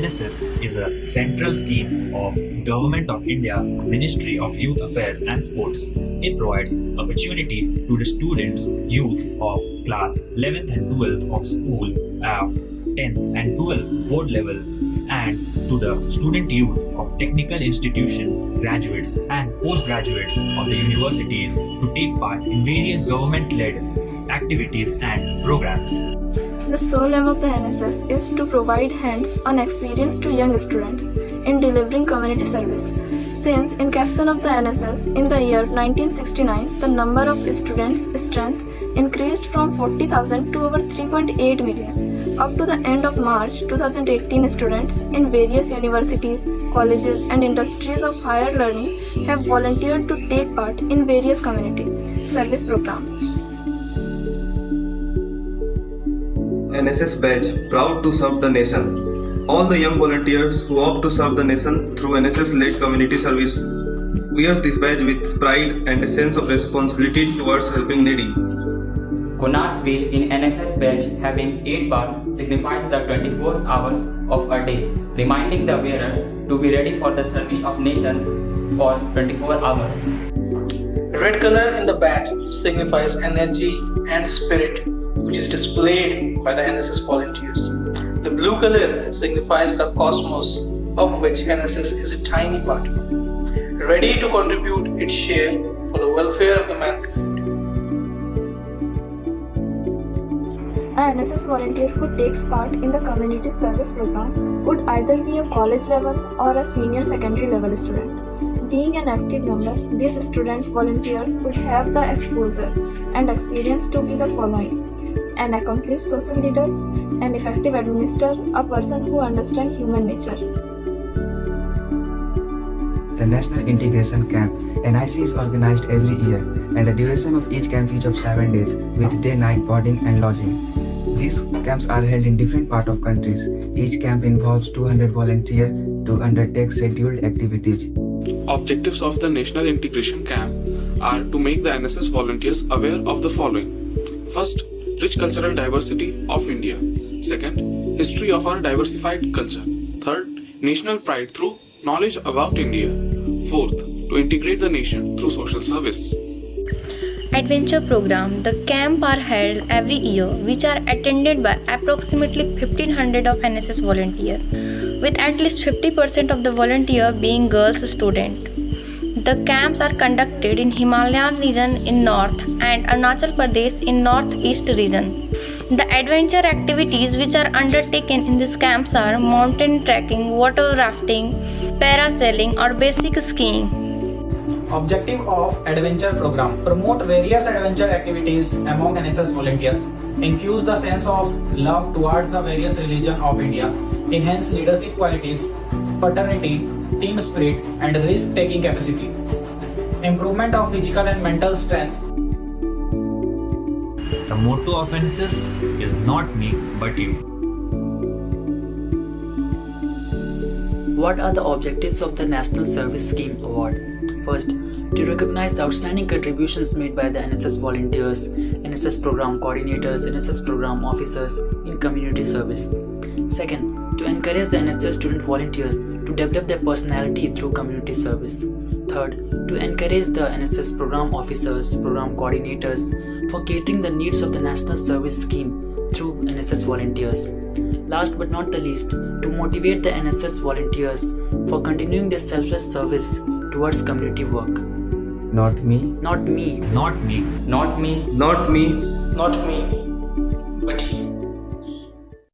NSS is a central scheme of Government of India, Ministry of Youth Affairs and Sports. It provides opportunity to the students, youth of class 11th and 12th of school of 10th and 12th board level, and to the student youth of technical institution, graduates and postgraduates of the universities to take part in various government-led activities and programs. The sole aim of the NSS is to provide hands-on experience to young students in delivering community service. Since inception of the NSS in the year 1969, the number of students' strength increased from 40,000 to over 3.8 million. Up to the end of March 2018, students in various universities, colleges and industries of higher learning have volunteered to take part in various community service programs. NSS badge, proud to serve the nation. All the young volunteers who opt to serve the nation through NSS-led community service wears this badge with pride and a sense of responsibility towards helping needy. Konark wheel in NSS badge having 8 bars signifies the 24 hours of a day, reminding the wearers to be ready for the service of nation for 24 hours. Red color in the badge signifies energy and spirit, which is displayed by the NSS volunteers. The blue color signifies the cosmos, of which NSS is a tiny part, ready to contribute its share for the welfare of the mankind. An NSS volunteer who takes part in the community service program would either be a college level or a senior secondary level student. Being an active member, these student volunteers would have the exposure and experience to be the following: an accomplished social leader, an effective administrator, a person who understands human nature. The National Integration Camp NIC is organized every year, and the duration of each camp is of 7 days with day-night boarding and lodging. These camps are held in different parts of countries. Each camp involves 200 volunteers to undertake scheduled activities. Objectives of the National Integration Camp are to make the NSS volunteers aware of the following. First, rich cultural diversity of India. Second, history of our diversified culture. Third, national pride through knowledge about India. Fourth, to integrate the nation through social service. Adventure program. The camp are held every year, which are attended by approximately 1500 of NSS volunteers, with at least 50% of the volunteer being girls student. The camps are conducted in Himalayan region in north and Arunachal Pradesh in northeast region. The adventure activities which are undertaken in these camps are mountain trekking, water rafting, parasailing or basic skiing. Objective of adventure program: promote various adventure activities among NSS volunteers, infuse the sense of love towards the various religions of India, enhance leadership qualities, fraternity, team spirit and risk-taking capacity, improvement of physical and mental strength. The motto of NSS is not me but you. What are the objectives of the National Service Scheme Award? First, to recognize the outstanding contributions made by the NSS volunteers, NSS program coordinators, NSS program officers in community service. Second, to encourage the NSS student volunteers to develop their personality through community service. Third, to encourage the NSS program officers, program coordinators for catering the needs of the National Service Scheme through NSS volunteers. Last but not the least, to motivate the NSS volunteers for continuing their selfless service towards community work. Not me. Not me. Not me. Not me. Not me. Not me, but he.